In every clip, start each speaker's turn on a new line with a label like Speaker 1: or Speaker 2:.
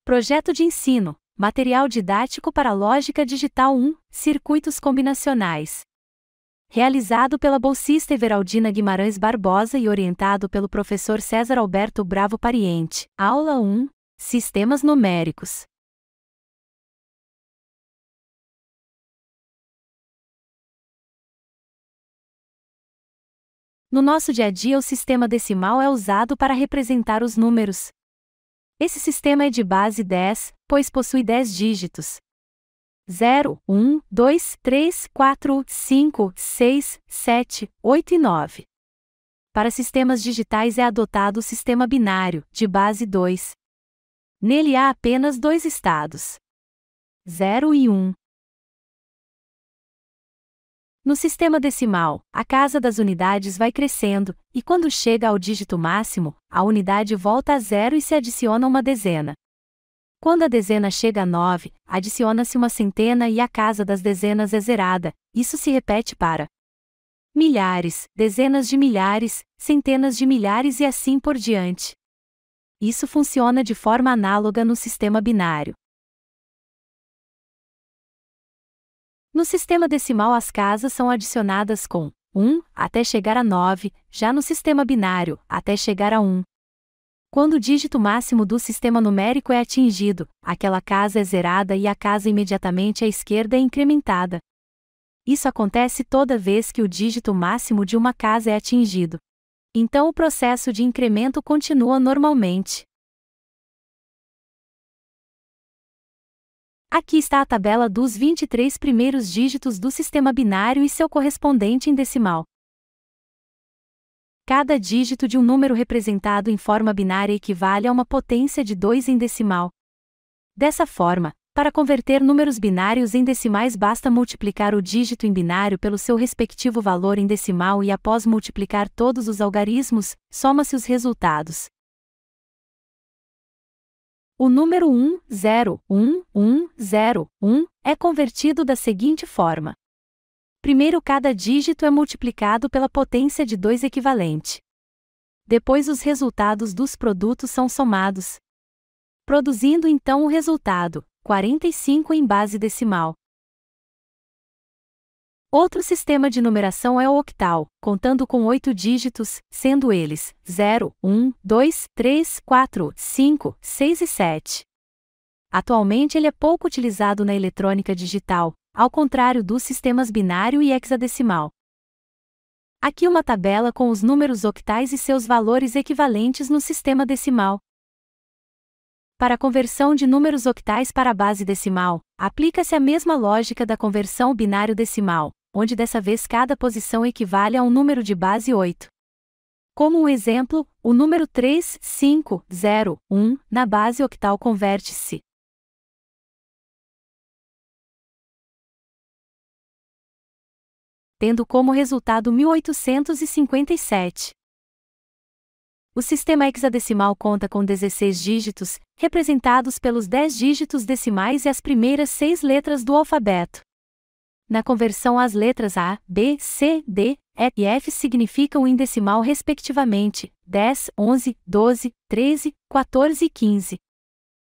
Speaker 1: Projeto de ensino, material didático para lógica digital 1, circuitos combinacionais. Realizado pela bolsista Everaldina Guimarães Barbosa e orientado pelo professor César Alberto Bravo Pariente. Aula 1, Sistemas numéricos. No nosso dia a dia, o sistema decimal é usado para representar os números. Esse sistema é de base 10, pois possui 10 dígitos. 0, 1, 2, 3, 4, 5, 6, 7, 8 e 9. Para sistemas digitais é adotado o sistema binário, de base 2. Nele há apenas dois estados: 0 e 1. No sistema decimal, a casa das unidades vai crescendo, e quando chega ao dígito máximo, a unidade volta a 0 e se adiciona uma dezena. Quando a dezena chega a 9, adiciona-se uma centena e a casa das dezenas é zerada. Isso se repete para milhares, dezenas de milhares, centenas de milhares e assim por diante. Isso funciona de forma análoga no sistema binário. No sistema decimal, as casas são adicionadas com 1 até chegar a 9, já no sistema binário, até chegar a 1. Quando o dígito máximo do sistema numérico é atingido, aquela casa é zerada e a casa imediatamente à esquerda é incrementada. Isso acontece toda vez que o dígito máximo de uma casa é atingido. Então o processo de incremento continua normalmente. Aqui está a tabela dos 23 primeiros dígitos do sistema binário e seu correspondente em decimal. Cada dígito de um número representado em forma binária equivale a uma potência de 2 em decimal. Dessa forma, para converter números binários em decimais basta multiplicar o dígito em binário pelo seu respectivo valor em decimal e após multiplicar todos os algarismos, soma-se os resultados. O número 1, 0, 1, 1, 0, 1 é convertido da seguinte forma. Primeiro, cada dígito é multiplicado pela potência de 2 equivalente. Depois, os resultados dos produtos são somados, produzindo então o resultado, 45 em base decimal. Outro sistema de numeração é o octal, contando com 8 dígitos, sendo eles 0, 1, 2, 3, 4, 5, 6 e 7. Atualmente ele é pouco utilizado na eletrônica digital, ao contrário dos sistemas binário e hexadecimal. Aqui uma tabela com os números octais e seus valores equivalentes no sistema decimal. Para a conversão de números octais para a base decimal, aplica-se a mesma lógica da conversão binário-decimal, onde dessa vez cada posição equivale a um número de base 8. Como um exemplo, o número 3, 5, 0, 1, na base octal converte-se tendo como resultado 1857. O sistema hexadecimal conta com 16 dígitos, representados pelos 10 dígitos decimais e as primeiras 6 letras do alfabeto. Na conversão, as letras A, B, C, D, E e F significam em decimal respectivamente 10, 11, 12, 13, 14 e 15.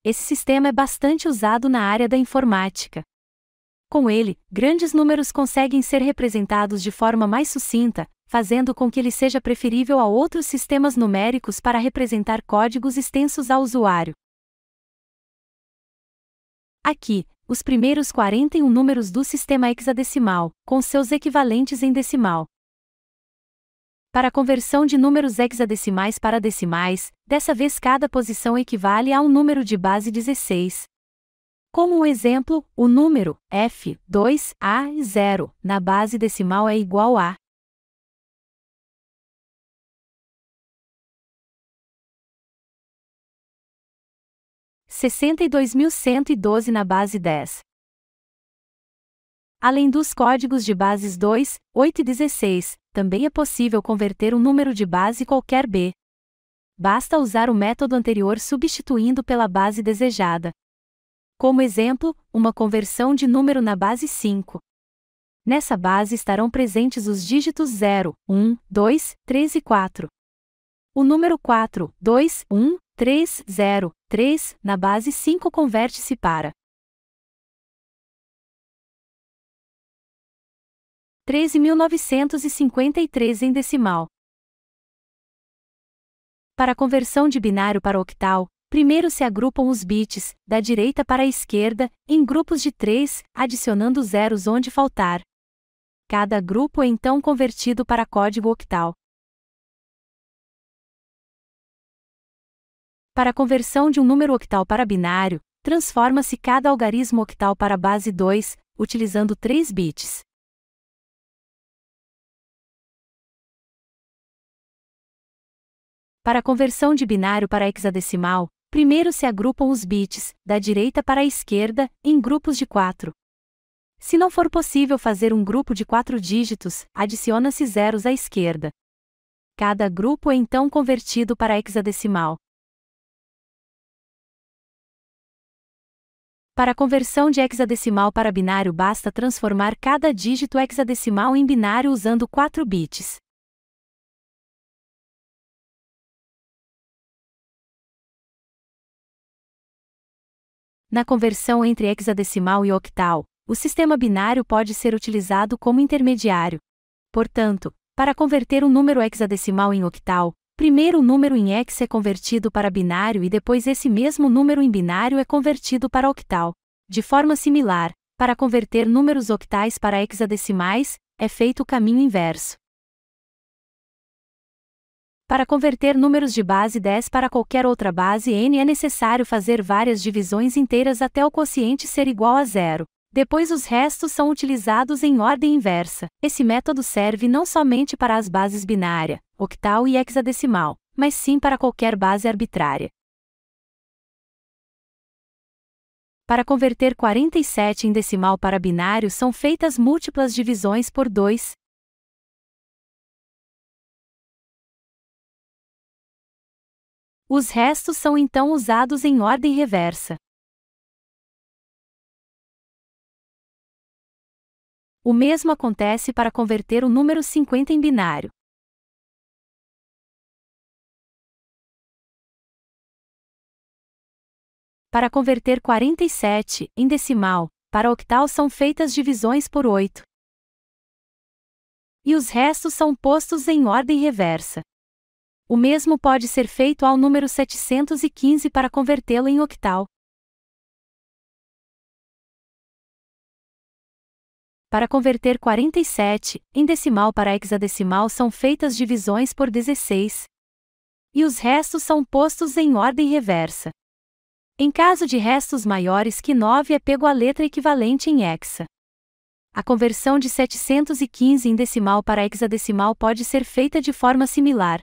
Speaker 1: Esse sistema é bastante usado na área da informática. Com ele, grandes números conseguem ser representados de forma mais sucinta, fazendo com que ele seja preferível a outros sistemas numéricos para representar códigos extensos ao usuário. Aqui, os primeiros 41 números do sistema hexadecimal, com seus equivalentes em decimal. Para a conversão de números hexadecimais para decimais, dessa vez cada posição equivale a um número de base 16. Como um exemplo, o número F2A0 na base decimal é igual a 62.112 na base 10. Além dos códigos de bases 2, 8 e 16, também é possível converter um número de base qualquer B. Basta usar o método anterior substituindo pela base desejada. Como exemplo, uma conversão de número na base 5. Nessa base estarão presentes os dígitos 0, 1, 2, 3 e 4. O número 4, 2, 1, 3, 0 3, na base 5 converte-se para 13.953 em decimal. Para a conversão de binário para octal, primeiro se agrupam os bits, da direita para a esquerda, em grupos de 3, adicionando zeros onde faltar. Cada grupo é então convertido para código octal. Para a conversão de um número octal para binário, transforma-se cada algarismo octal para base 2, utilizando 3 bits. Para a conversão de binário para hexadecimal, primeiro se agrupam os bits, da direita para a esquerda, em grupos de 4. Se não for possível fazer um grupo de 4 dígitos, adiciona-se zeros à esquerda. Cada grupo é então convertido para hexadecimal. Para a conversão de hexadecimal para binário basta transformar cada dígito hexadecimal em binário usando 4 bits. Na conversão entre hexadecimal e octal, o sistema binário pode ser utilizado como intermediário. Portanto, para converter um número hexadecimal em octal, primeiro o número em hex é convertido para binário e depois esse mesmo número em binário é convertido para octal. De forma similar, para converter números octais para hexadecimais, é feito o caminho inverso. Para converter números de base 10 para qualquer outra base n é necessário fazer várias divisões inteiras até o quociente ser igual a zero. Depois os restos são utilizados em ordem inversa. Esse método serve não somente para as bases binária, octal e hexadecimal, mas sim para qualquer base arbitrária. Para converter 47 em decimal para binário são feitas múltiplas divisões por 2. Os restos são então usados em ordem reversa. O mesmo acontece para converter o número 50 em binário. Para converter 47 em decimal, para octal são feitas divisões por 8. E os restos são postos em ordem reversa. O mesmo pode ser feito ao número 715 para convertê-lo em octal. Para converter 47 em decimal para hexadecimal são feitas divisões por 16. E os restos são postos em ordem reversa. Em caso de restos maiores que 9 é pego a letra equivalente em hexa. A conversão de 715 em decimal para hexadecimal pode ser feita de forma similar.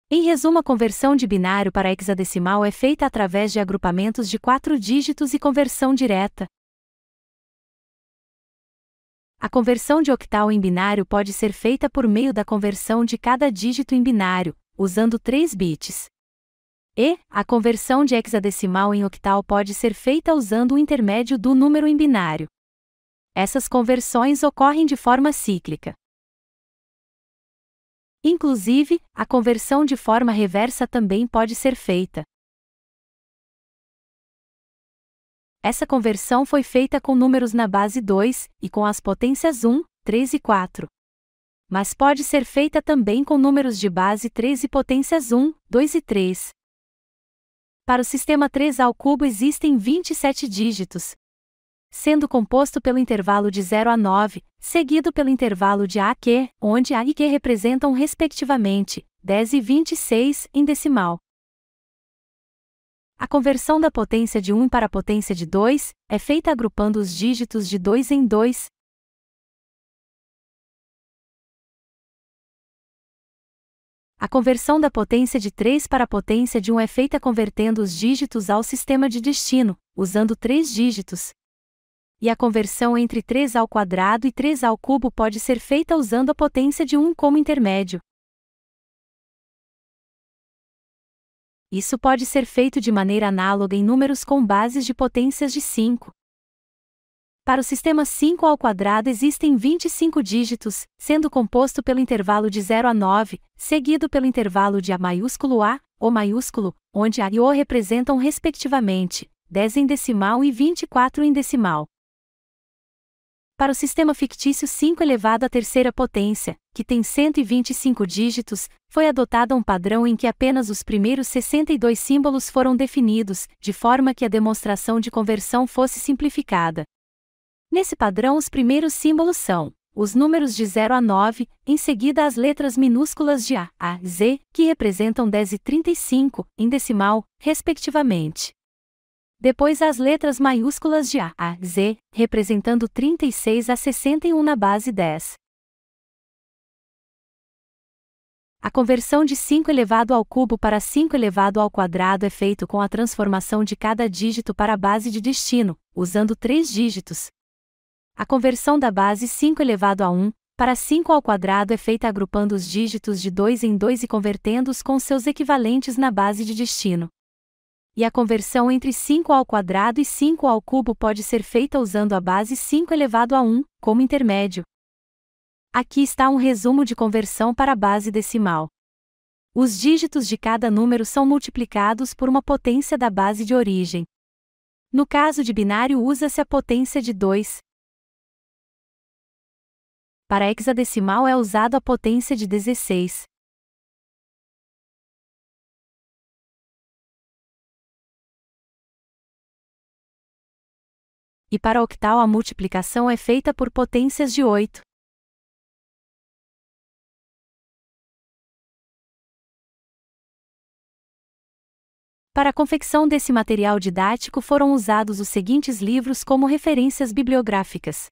Speaker 1: Em resumo, a conversão de binário para hexadecimal é feita através de agrupamentos de 4 dígitos e conversão direta. A conversão de octal em binário pode ser feita por meio da conversão de cada dígito em binário, usando 3 bits. E a conversão de hexadecimal em octal pode ser feita usando o intermédio do número em binário. Essas conversões ocorrem de forma cíclica. Inclusive, a conversão de forma reversa também pode ser feita. Essa conversão foi feita com números na base 2, e com as potências 1, 3 e 4. Mas pode ser feita também com números de base 3 e potências 1, 2 e 3. Para o sistema 3 ao cubo existem 27 dígitos, sendo composto pelo intervalo de 0 a 9, seguido pelo intervalo de A a Q, onde A e Q representam respectivamente 10 e 26 em decimal. A conversão da potência de 1 para a potência de 2 é feita agrupando os dígitos de 2 em 2. A conversão da potência de 3 para a potência de 1 é feita convertendo os dígitos ao sistema de destino, usando 3 dígitos. E a conversão entre 3 ao quadrado e 3 ao cubo pode ser feita usando a potência de 1 como intermédio. Isso pode ser feito de maneira análoga em números com bases de potências de 5. Para o sistema 5 ao quadrado existem 25 dígitos, sendo composto pelo intervalo de 0 a 9, seguido pelo intervalo de A maiúsculo A, O maiúsculo, onde A e O representam respectivamente 10 em decimal e 24 em decimal. Para o sistema fictício 5 elevado à terceira potência, que tem 125 dígitos, foi adotado um padrão em que apenas os primeiros 62 símbolos foram definidos, de forma que a demonstração de conversão fosse simplificada. Nesse padrão, os primeiros símbolos são os números de 0 a 9, em seguida as letras minúsculas de A Z, que representam 10 e 35, em decimal, respectivamente. Depois as letras maiúsculas de A Z, representando 36 a 61 na base 10. A conversão de 5 elevado ao cubo para 5 elevado ao quadrado é feito com a transformação de cada dígito para a base de destino, usando 3 dígitos. A conversão da base 5 elevado a 1 para 5 ao quadrado é feita agrupando os dígitos de 2 em 2 e convertendo-os com seus equivalentes na base de destino. E a conversão entre 5 ao quadrado e 5 ao cubo pode ser feita usando a base 5 elevado a 1, como intermédio. Aqui está um resumo de conversão para a base decimal. Os dígitos de cada número são multiplicados por uma potência da base de origem. No caso de binário usa-se a potência de 2. Para hexadecimal é usado a potência de 16. E para octal a multiplicação é feita por potências de 8. Para a confecção desse material didático foram usados os seguintes livros como referências bibliográficas: